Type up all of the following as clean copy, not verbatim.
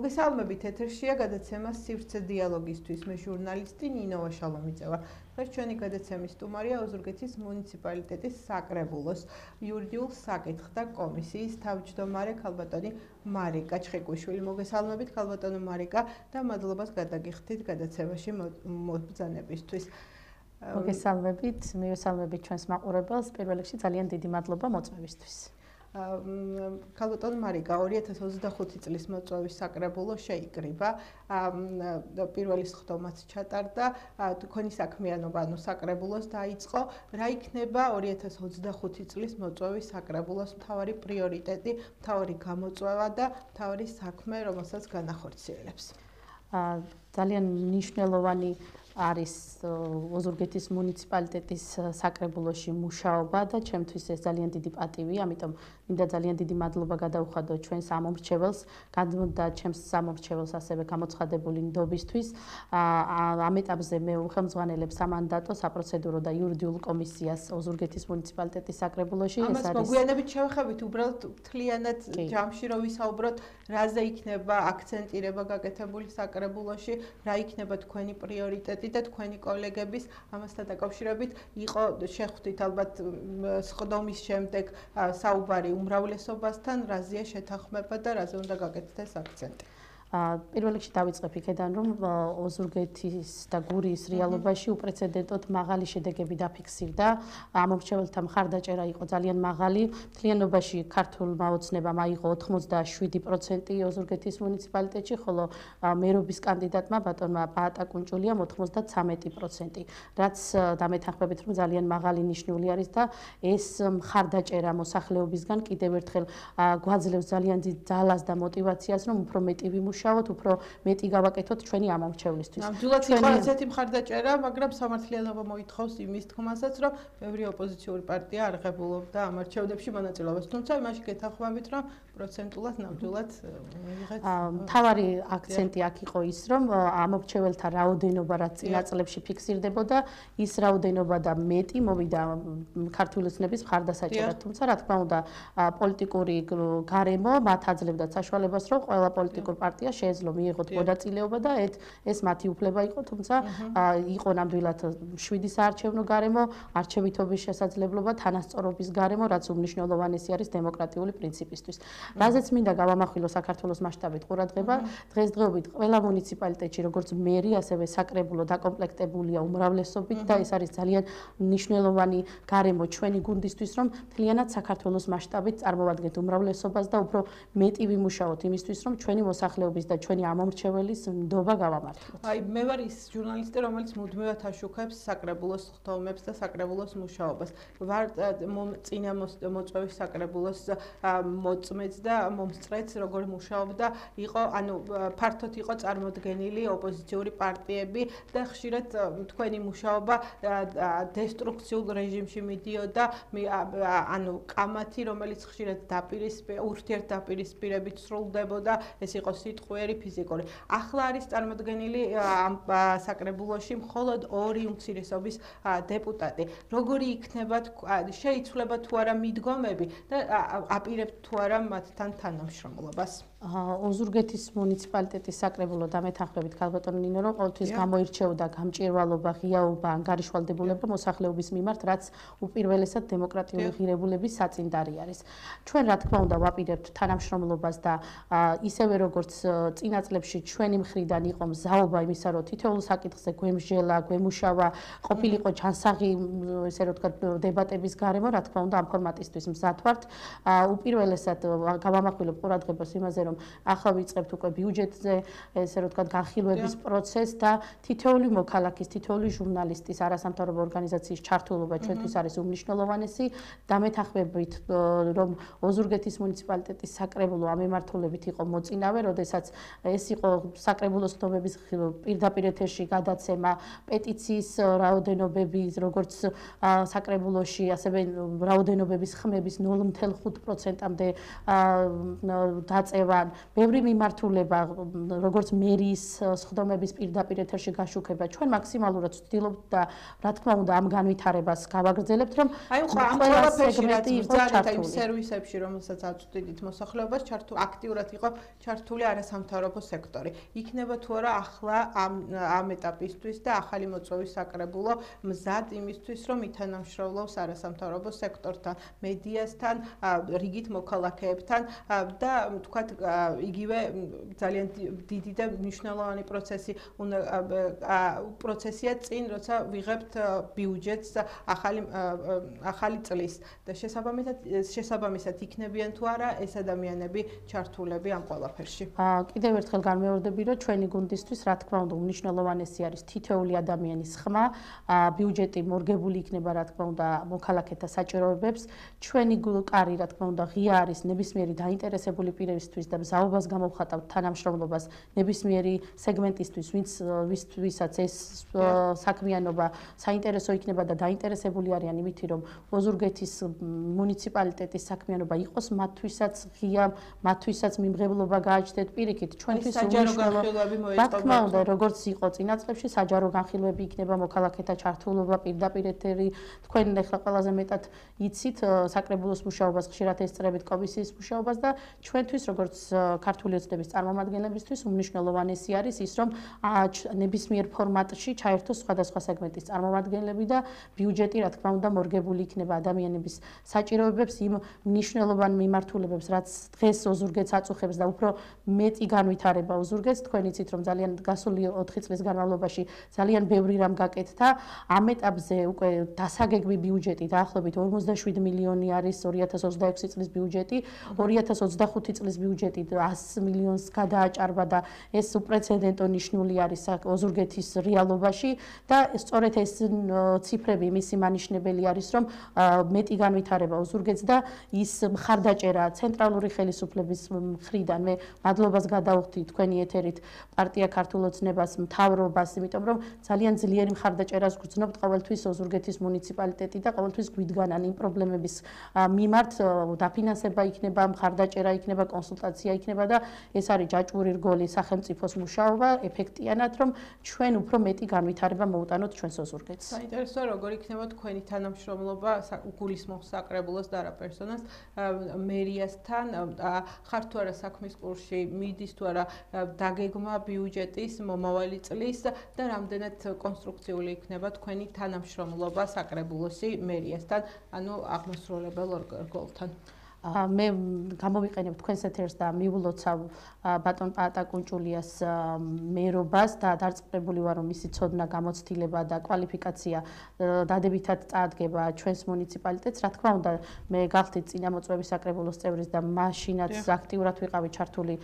მოგესალმებით, ეთერშია გადაცემა სივრცე დიალოგისთვის. მე ჟურნალისტი ნინო ვაშალომიძე ვარ. დღეს ჩვენი გადაცემის სტუმარია ოზურგეთის მუნიციპალიტეტის საკრებულოს იურიდიულ საკითხთა კომისიის თავმჯდომარე ქალბატონი მარიკა ჩხიკვიშვილი. მოგესალმებით, ქალბატონო მარიკა და მადლობას გადაგიხდით გადაცემაში მობრძანებისთვის. მოგესალმებით, მივესალმებით ჩვენს მაყურებელს. პირველ რიგში ძალიან დიდი მადლობა მოწვევისთვის. ქალბატონო მარიკა 2025 წლის მოწვევის საკრებულო შეიკრიბა. პირველი სხდომაც ჩატარდა, თქვენი საქმიანობა საკრებულოს დაიწყო. რა იქნება 2025 წლის მოწვევის საკრებულოს მთავარი პრიორიტეტი, მთავარი გამოწვევა და მთავარი საქმე, რომელსაც განახორციელებს? ძალიან მნიშვნელოვანი არის ოზურგეთის მუნიციპალიტეტის საკრებულოში მუშაობა და ჩემთვის ეს ძალიან დიდი პატივია, ამიტომ მინდა ძალიან დიდი მადლობა გადაუხადო ჩვენს ამომრჩეველს, და ჩემს სამომრჩეველს ასევე გამოცხადებული ნდობისთვის. ამ ეტაპზე მე უხელმძღვანელებ სამანდატო, საპროცედურო და იურიდიულ კომისიას ოზურგეთის მუნიციპალიტეტის საკრებულოში. ამას მოგვიანებით შევეხებით, უბრალოდ მთლიანად ჯამში რო ვისაუბროთ, რაზე იქნება აქცენტირება გაკეთებული საკრებულოში, რა იქნება თქვენი პრიორიტეტი და თქვენი კოლეგების ამასთან დაკავშირებით იყო შეხვდით ალბათ სხდომის შემდეგ საუბარი უმრავლესობასთან, რაზეა შეთანხმება და რაზე უნდა გაკეთდეს აქცენტი. პირველ რიგში დავიწყებ იქედან, რომ ოზურგეთის და გურიის რეალობაში უპრეცედენტოდ მაღალი შედეგები დაფიქსირდა. ამომრჩეველთა მხარდაჭერა იყო ძალიან მაღალი. მთლიანობაში ქართულმა ოცნებამ აიღო 87% ოზურგეთის მუნიციპალიტეტში, ხოლო მერობის კანდიდატმა ბატონმა ბაატა კუნჭულიამ 93%, რაც დამეთანხმებით, რომ ძალიან მაღალი ნიშნული არის და ეს მხარდაჭერა მოსახლეობისგან კიდევ ერთხელ გვაძლევს ძალიან დიდ ძალას და мотивაციას, რომ უფრო მეტი ვიმუშაოთ, უფრო მეტი გავაკეთოთ ჩვენი ამომრჩევლისთვის. ნამდვილად იყო ასეთი მხარდაჭერა, მაგრამ სამართლიანობა მოითხოვს იმის თქმასაც, რომ ბევრი ოპოზიციური პარტია არ ღებულობდა ამ არჩევნებში მონაწილეობას. თუმცა იმაში გეთანხმებით, რომ პროცენტულად ნამდვილად მიიღეთ. მთავარი აქცენტი აქ იყო ის, რომ ამომრჩეველთა რაოდენობა რაც წინა წლებში ფიქსირდებოდა, ის რაოდენობა და მეტი მოვიდა ქართული ოცნების მხარდასაჭერად. თუმცა რა თქმა უნდა, პოლიტიკური გარემო მათ აძლევდა საშუალებას, რომ ყველა პოლიტიკურ პარტია შეეძლო მიიღოთ მონაწილეობა და ეს მათი უფლება იყო, თუმცა იყო ნამდვილად 7 საარჩევნო გარემო, არჩევითობის შესაძლებლობა, თანასწორობის გარემო, რაც უმნიშვნელოვანესი არის დემოკრატიული პრინციპისთვის. რაზეც მინდა გავამახვილო საქართველოს მასშტაბით ყურადღება, დღესდღეობით ყველა მუნიციპალიტეტში, როგორც მერი, ასევე საკრებულო დაკომპლექტებულია უმრავლესობით და ეს არის ძალიან მნიშვნელოვანი გარემო ჩვენი გუნდისთვის, რომ მთლიანად საქართველოს მასშტაბით წარმოვადგენთ უმრავლესობას და უფრო მეტი ვიმუშაოთ იმისთვის, რომ ჩვენი მოსახლეობის და ჩვენი ამომრჩეველის ნდობა გავამართლოთ. მე ვარ ის ჟურნალისტი, რომელიც მუდმივად აშუქებს საკრებულოს სხდომებს და საკრებულოს მუშაობას. ვარ წინა მოწვევის საკრებულოს მოწმეც და მომსწრეც, როგორ მუშაობდა, ფართოდ იყო წარმოდგენილი ოპოზიციური პარტიები და ხშირად თქვენი მუშაობა დესტრუქციულ რეჟიმში მიდიოდა, კამათი, რომელიც ხშირად ურთიერთდაპირისპირებით სრულდებოდა, ეს იყო სიტყვიერი, ფიზიკური. ახლა არის წარმოდგენილი ამ საკრებულოში მხოლოდ 2 უმცირესობის დეპუტატი. როგორი იქნება, შეიცვლება თუ არა მიდგომები და აპირებთ თუ არა მათთან თანამშრომლობას? ოზურგეთის მუნიციპალიტეტის საკრებულო დამეთანხმებით ქალბატონო ნინო, რომ ყოველთვის გამოირჩეოდა გამჭირვალობა, ღიაობა, ანგარიშვალდებულება მოსახლეობის მიმართ, რაც უპირველესად დემოკრატიული ღირებულების საწინდარი არის. ჩვენ რა თქმა უნდა ვაპირებთ თანამშრომლობას და ისევე როგორც წინა წლებში ჩვენი მხრიდან იყო მზაობა იმისა, რომ თითოეულ საკითხზე გვემსჯელა, გვემუშავა, ყოფილიყო ჯანსაღი, ესე რომ ვთქვათ, დებატების გარემო, რა თქმა უნდა ამ ფორმატისთვის მზად ვართ. უპირველესად გავამახვილებ ყურადღებას იმაზე, რომ ახლა ვიწყებთ უკვე ბიუჯეტზე, ესე რომ ვთქვათ, განხილვების პროცესს და თითოეული მოქალაქის, თითოეული ჟურნალისტის, არასამთავრობო ორგანიზაციის ჩართულობა ჩვენთვის არის უმნიშვნელოვანესი. დამეთანხმებით, რომ ოზურგეთის მუნიციპალიტეტის საკრებულო ამ მიმართულებით იყო მოწინავე, როდესაც ეს იყო საკრებულოს სხდომების პირდაპირ ეთერში გადაცემა, პეტიციის რაოდენობები, როგორც საკრებულოში, ასევე რაოდენობების ხმების 0.5%-მდე დაწევა, თან ბევრი მიმართულება, როგორც მერის სხდომების პირდაპირ ეთერში გაშუქება, ჩვენ მაქსიმალურად ვცდილობთ და რა თქმა უნდა ამ განვითარებას გავაგრძელებთ, რომ ყველა სეგმენტი ბრძანეთ იმ სერვისებში, რომელსაც აწვდით მოსახლეობას, აქტიურად იყო ჩართული არასამთავრობო სექტორი. იქნება თუ არა ახლა ამ ეტაპისთვის და ახალი მოწვევის საკრებულო მზად იმისთვის, რომ ითანამშრომლოს არასამთავრობო სექტორთან, მედიასთან, რიგით მოქალაქეებთან და თქვათ იგივე ძალიან დიდი და მნიშვნელოვანი პროცესია წინ, როცა ვიღებთ ბიუჯეტს ახალი წლის და შესაბამისად იქნებიან თუ არა ეს ადამიანები ჩართულები ამ ყველაფერში. კიდევ ერთხელ განმეორდები, რომ ჩვენი გუნდისთვის რა თქმა უნდა უმნიშვნელოვანესი არის თითოეული ადამიანის ხმა, ბიუჯეტი მორგებული იქნება რა თქმა უნდა მოქალაქეთა საჭიროებებს, ჩვენი კარი რა თქმა უნდა ღია არის ნებისმიერი დაინტერესებული პირისთვის და მზაობას გამოვხატავთ თანამშრომლობას ნებისმიერი სეგმენტისთვის, ვისაც ეს საქმიანობა საინტერესო იქნება და დაინტერესებული არიან იმით, რომ ოზურგეთის მუნიციპალიტეტის საქმიანობა იყოს მათთვისაც ღია, მათთვისაც მიმღებლობა გააჩნდეთ პირიქით, ჩვენთვის უმნიშვნელოვანესი. რა თქმა უნდა, როგორც იყო წინა წლებში, საჯარო განხილვები იქნება მოქალაქეთა ჩართულობა, პირდაპირ ეთერი, თქვენ ახლა ყველაზე მეტად იცით საკრებულოს მუშაობას, ხშირად ესწრებით კომისიის მუშაობას და ჩვენთვის როგორც ქართული ოცნების წარმომადგენლებისთვის უმნიშვნელოვანესი არის ის, რომ ნებისმიერ ფორმატში ჩაერთოს სხვადასხვა სეგმენტის წარმომადგენლები და ბიუჯეტი რა თქმა უნდა მორგებული იქნება ადამიანების საჭიროებებს იმ მნიშვნელოვან მიმართულებებს, რაც დღეს ოზურგეთს აწუხებს და უფრო მეტი განვითარება ოზურგეთს. თქვენ იცით, რომ ძალიან გასული 4 წლის განმავლობაში ძალიან ბევრი რამ გაკეთდა. ამ ეტაპზე უკვე დასაგეგმი ბიუჯეტი დაახლოებით 47 მილიონი არის 2026 წლის ბიუჯეტი, 2025 წლის ბიუჯეტი 100 მილიონს გადააჭარბა და ეს უპრეცედენტო ნიშნული არის ოზურგეთის რეალობაში და სწორედ ეს ციფრები მისი მანიშნებელი არის, რომ მეტი განვითარება ოზურგეთს და ის მხარდაჭერა ცენტრალური ხელისუფლების მხრიდან მე მადლობას გადავხდი თქვენი ეთერით პარტია ქართულ ოცნებას, მთავრობას, იმიტომ რომ ძალიან ძლიერი მხარდაჭერას გრძნობთ ყოველთვის ოზურგეთის მუნიციპალიტეტი და ყოველთვის გვიდგანან იმ პრობლემების მიმართ დაფინანსება იქნება, მხარდაჭერა იქნება, კონსულტაცია იქნება და ეს არის ჯაჭვური რგოლი სახელმწიფოს მუშაობა ეფექტიანად, რომ ჩვენ უფრო მეტი განვითარება მოუტანოთ ჩვენს ოზურგეთს. საინტერესოა როგორ იქნება თქვენი თანამშრომლობა გულისხმობს საკრებულოს და რა პერსონას მერიასთან, ხართ თუ არა საქმის კურსში, მიდის თუ არა დაგეგმა ბიუჯეტის მომავალი წლის და რამდენად კონსტრუქციული იქნება თქვენი თანამშრომლობა საკრებულოსი მერიასთან, ანუ აღმასრულებელ რგოლთან. მე გამოვიყენებ თქვენს ეთერს და მივულოცავ ბატონ პაატა კუნჭულიას მერობას და დარწმუნებული ვარ, რომ მისი ცოდნა, გამოცდილება და კვალიფიკაცია დადებითად წაადგება ჩვენს მუნიციპალიტეტს. რა თქმა უნდა, მე გახდით წინა მოწვევის საკრებულოს წევრის და მაშინაც აქტიურად ვიყავი ჩართული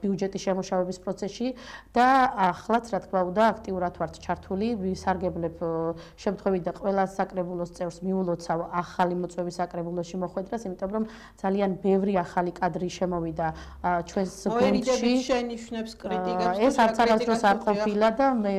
ბიუჯეტის შემუშავების პროცესში და ახლაც რა თქმა უნდა აქტიურად ვართ ჩართული. ვისარგებლებ შემთხვევით და ყველა საკრებულოს წევრს მივულოცავ ახალი მოწვევის საკრებულოში მოხვედრას, იმიტომ რომ ძალიან ბევრი ახალი კადრი შემოვიდა ჩვენს გუნდში. შენიშვნებს, კრიტიკებს. ეს არც არასდროს არ ყოფილა და მე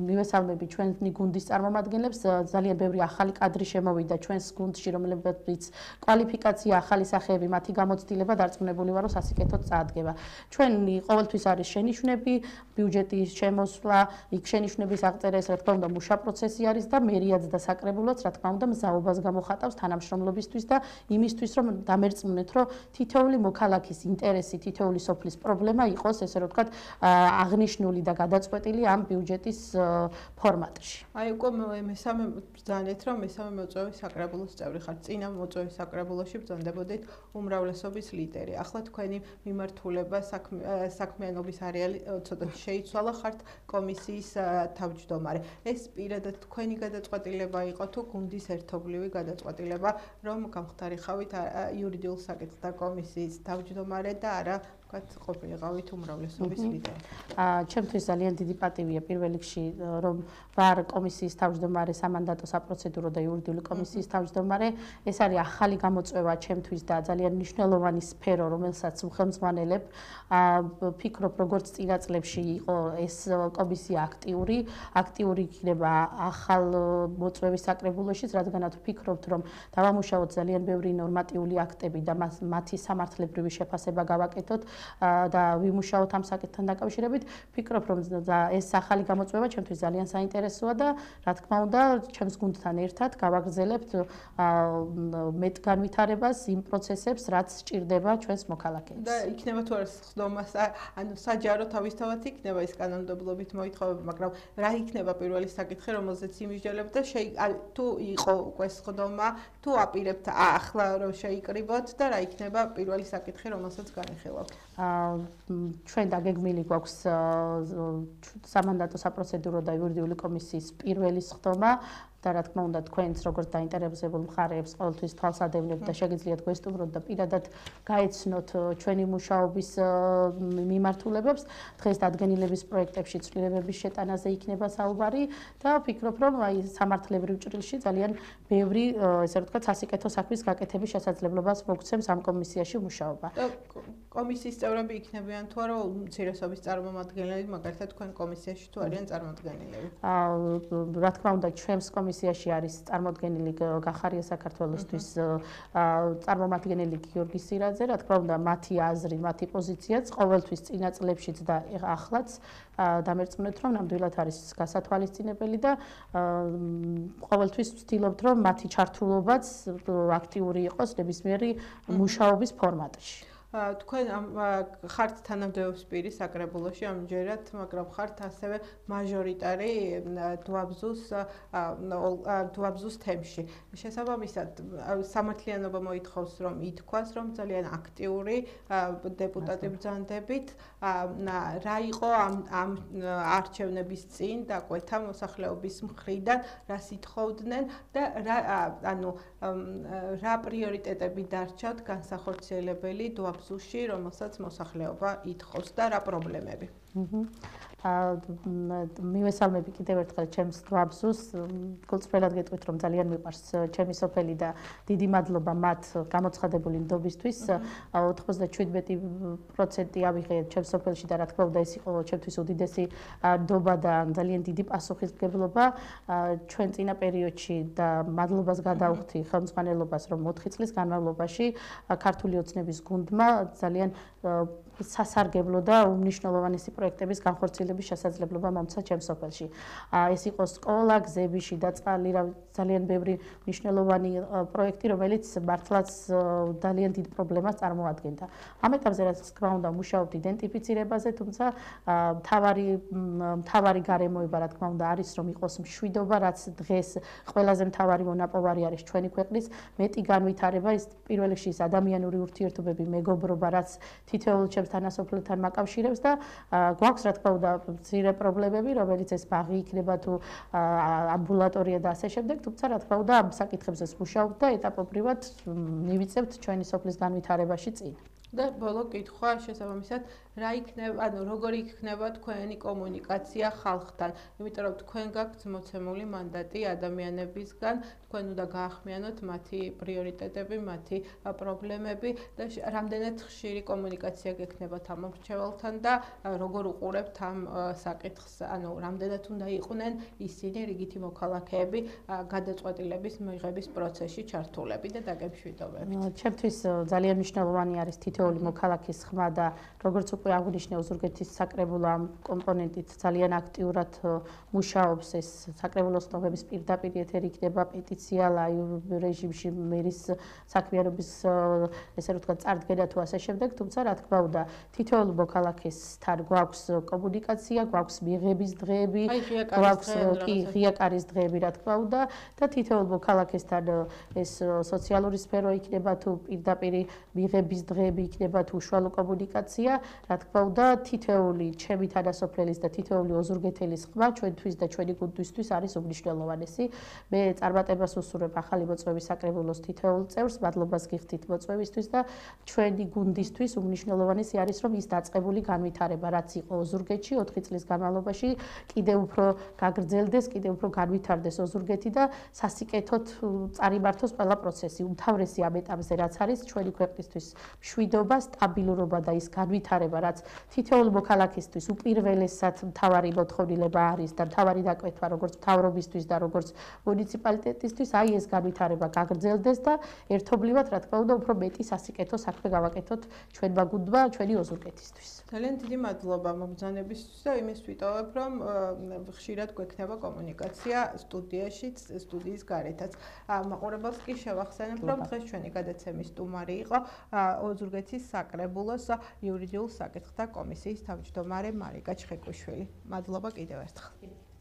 მივესალმები ჩვენი გუნდის წარმომადგენლებს, ძალიან ბევრი ახალი კადრი შემოვიდა ჩვენს გუნდში, რომლებიც კვალიფიკაცია, ახალი სახეები, მათი გამოცდილება დარწმუნებული ვარ, რომ სასიკეთოდ წაადგება. ჩვენი ყოველთვის არის შენიშვნები, ბიუჯეტის შემოსვლა, იქ შენიშვნების აღწერა, ეს რა თქმა უნდა მუშა პროცესი არის და მერიაც და საკრებულოც რა თქმა უნდა მზაობას გამოხატავს თანამშრომლობისთვის და იმისთვის, რომ დამერწმუნეთ, რომ თითოეული მოქალაქის ინტერესი, თითოეული სოფლის პრობლემა იყოს, ესე რომ ვთქვათ, აღნიშნული და გადაწყვეტილი ამ ბიუჯეტის ფორმატში. აი უკვე მესამე ბრძანეთ, რომ მესამე მოწვევის საკრებულოს წევრი ხართ. წინა მოწვევის საკრებულოში ბრძანდებოდით უმრავლესობის ლიდერი. ახლა თქვენი მიმართულება საქმიანობის არეალი ცოტა შეიცვალა, ხართ კომისიის თავმჯდომარე. ეს პირადად თქვენი გადაწყვეტილება იყო თუ გუნდის ერთობლივი გადაწყვეტილება, რომ გამხდარიყავით იურიდიულ საკითხთა კომისიის თავმჯდომარე და არა ყოფილიყავით უმრავლესობის ლიდერი. ჩემთვის ძალიან დიდი პატივია პირველ რიგში, რომ ვარ კომისიის თავმჯდომარე, სამანდატო საპროცედურო და იურიდიული კომისიის თავმჯდომარე. ეს არის ახალი გამოწვევა ჩემთვის და ძალიან მნიშვნელოვანი სფერო, რომელსაც ვხელმძღვანელებ. ვფიქრობ, როგორც წინა წლებში იყო ეს კომისია აქტიური იქნება ახალ მოწვევის საკრებულოშიც, რადგანაც ვფიქრობთ, რომ დავამუშავოთ ძალიან ბევრი ნორმატიული აქტები და მათი სამართლებრივი შეფასება გავაკეთოთ. და ვიმუშაოთ ამ საკითხთან დაკავშირებით. ვფიქრობ, რომ ეს ახალი გამოწვევა ჩემთვის ძალიან საინტერესოა და რა თქმა უნდა, ჩემს გუნდთან ერთად გავაგრძელებთ მეტ განვითარებას იმ პროცესებს, რაც სჭირდება ჩვენს მოქალაქეებს. და იქნება თუ არა ხდომა, ანუ საჯარო თავისთავად იქნება ის კანონმდებლობით მოითხოვება, მაგრამ რა იქნება პირველი საკითხი, რომელზეც იმისჯელებ და თუ იყო უკვე ხდომა, თუ აპირებთ ახლა რომ შეიკრიბოთ და რა იქნება პირველი საკითხი, რომელსაც განიხილავთ. ჩვენ დაგეგმილი გვაქვს სამანდატო საპროცედურო და იურიდიული კომისიის პირველი ხდომა და რა თქმა უნდა თქვენც როგორც დაინტერესებულ მხარეებს ყოველთვის თვალსადევნებთ და შეგიძლიათ გვესტუმროთ და პირადად გაეცნოთ ჩვენი მუშაობის მიმართულებებს. დღეს დადგენილების პროექტებში ცვლილებების შეტანაზე იქნება საუბარი და ვფიქრობ, რომ აი სამართლებრივ ჭრილში ძალიან ბევრი ესე რომ ვთქვათ სასიკეთო საქმის გაკეთების შესაძლებლობას მოგცემს ამ კომისიაში მუშაობა. კომისიის წევრები იქნებიან თუ არა უმცირესობის წარმომადგენლები, მაგალითად თქვენ კომისიაში თუ არიან წარმოადგენლები? რა თქმა უნდა, ჩვენს კომისიაში არის წარმოდგენილი გახარია საქართველოსთვის წარმომადგენელი გიორგი სირაძე, რა თქმა უნდა, მათი აზრი, მათი პოზიციაც ყოველთვის წინა წლებშიც და ახლაც დამერწმუნეთ, რომ ნამდვილად არის გასათვალისწინებელი და ყოველთვის ვცდილობთ, რომ მათი ჩართულობაც აქტიური იყოს ნებისმიერი მუშაობის ფორმატში. თქვენ ხართ თანამდებობის პირი საკრებულოში ამჯერად, მაგრამ ხართ ასევე მაჟორიტარი დუაბზუს თემში. შესაბამისად, სამართლიანობა მოითხოვს, რომ ითქვას, რომ ძალიან აქტიური დეპუტატი ბრძანდებით, რა იყო ამ არჩევნების წინ დაკვეთა მოსახლეობის მხრიდან, რას ითხოვდნენ და რა პრიორიტეტები დარჩათ განსახორციელებელი დუაბზუსში, რომელსაც მოსახლეობა ითხოვს და რა პრობლემები. მივესალმები კიდევ ერთხელ ჩემს დუაბზუს. გულწრფელად გეტყვით, რომ ძალიან მიყვარს ჩემი სოფელი და დიდი მადლობა მათ გამოცხადებული ნდობისთვის. 97% ავიღე ჩემს სოფელში და რა თქმა უნდა ეს იყო ჩემთვის უდიდესი ნდობა და ძალიან დიდი პასუხისმგებლობა. ჩვენ წინა პერიოდში და მადლობას გადავხდი ხელმძღვანელობას, რომ 4 წლის განმავლობაში ქართული ოცნების გუნდმა ძალიან სასარგებლო და უმნიშვნელოვანესი პროექტების განხორციელების შესაძლებლობა მომცა ჩემს სოფელში. ეს იყო სკოლა, გზები, შიდა წყალი, ძალიან ბევრი მნიშვნელოვანი პროექტი, რომელიც მართლაც ძალიან დიდ პრობლემას წარმოადგენდა. ამ ეტაპზე რაც თქმა უნდა მუშაობთ იდენტიფიცირებაზე, თუმცა მთავარი გარემოება რა თქმა უნდა არის, რომ იყოს მშვიდობა, რაც დღეს ყველაზე მთავარი მონაპოვარი არის ჩვენი ქვეყნის მეტი განვითარება, ის პირველ რიგში ის ადამიანური ურთიერთობები, მეგობრობა, რაც თითოეულ ჩემს თანასოფლთან მაკავშირებს და გვაქვს რა თქმა უნდა მცირე პრობლემები, რომელიც ეს ბაღი იქნება თუ ამბულატორია და ასე შემდეგ, თუმცა რა თქმა უნდა ამ საკითხებზე ვმუშაობთ და ეტაპობრივად მივიწევთ ჩვენი სოფლის განვითარებაში წინ. და ბოლო კითხვა შესაბამისად რა იქნება, ანუ როგორი იქნება თქვენი კომუნიკაცია ხალხთან, იმიტომ რომ თქვენ გაქვთ მოცემული მანდატი ადამიანებისგან, თქვენ უნდა გაახმიანოთ მათი პრიორიტეტები, მათი პრობლემები და რამდენად ხშირი კომუნიკაცია გექნებათ ამ მრჩეველთან და როგორ უყურებთ ამ საკითხს, ანუ რამდენად უნდა იყვნენ ისინი რიგითი მოქალაქეები გადაწყვეტილების მიღების პროცესში ჩართულები და დაგემშვიდობებთ. ჩემთვის ძალიან მნიშვნელოვანი არის თითოეული მოქალაქის ხმა და როგორც უკვე აღნიშნე ოზურგეთის საკრებულო ამ კომპონენტით ძალიან აქტიურად მუშაობს ეს საკრებულოს ხდომების პირდაპირ ეთერი იქნება პეტიცია ლაივ რეჟიმში მერის საქმიანობის ესე რომ ვთქვათ წარდგენა თუ ასე შემდეგ, თუმცა რა თქმა უნდა თითოეულ მოქალაქესთან გვაქვს კომუნიკაცია, გვაქვს მიღების დღეები, გვაქვს ღია კარის დღეები რა თქმა უნდა და თითოეულ მოქალაქესთან ეს სოციალური სფერო იქნება თუ პირდაპირ მიღების დღეები იქნება თუ უშუალო კომუნიკაცია, რა თქმა უნდა, თითოეული ჩემი თანასოფლელის და თითოეული ოზურგეთელის ხმა ჩვენთვის და ჩვენი გუნდისთვის არის უმნიშვნელოვანესი. მე წარმატებას ვუსურვებ ახალი მოწვევის საკრებულოს თითოეულ წევრს, მადლობას გიხდით მოწვევისთვის და ჩვენი გუნდისთვის უმნიშვნელოვანესი არის, რომ ის დაწყებული განვითარება, რაც იყო ოზურგეთში 4 წლის განმავლობაში, კიდევ უფრო გაგრძელდეს, კიდევ უფრო განვითარდეს ოზურგეთი და სასიკეთოდ წარიმართოს ყველა პროცესი. უმთავრესი ამ ეტაპზე რაც არის ჩვენი ქვეყნისთვის მშვიდობა მშვიდობა, სტაბილურობა და ის განვითარება, რაც თითოეულ მოქალაქისთვის უპირველესად მთავარი მოთხოვნილება არის და მთავარი დაკვეთვა როგორც მთავრობისთვის და როგორც მუნიციპალიტეტისთვის, აი ეს განვითარება გაგრძელდეს და ერთობლივად, რა თქმა უნდა, უფრო მეტი სასიკეთო საქმე გავაკეთოთ ჩვენმა გუნდმა, ჩვენი ოზურგეთისთვის. ძალიან დიდი მადლობა მოგზაურობისთვის და იმის ვიტოვებ, რომ ხშირად გვექნება კომუნიკაცია სტუდიაშიც, სტუდიის გარეთაც. მაყურებელს კი შევახსენებ, რომ დღეს ჩვენი გადაცემის სტუმარი იყო ოზურგეთის საკრებულოს იურიდიულ საკითხთა კომისიის თავმჯდომარე მარიკა ჩხეკვიშვილი. მადლობა კიდევ ერთხელ.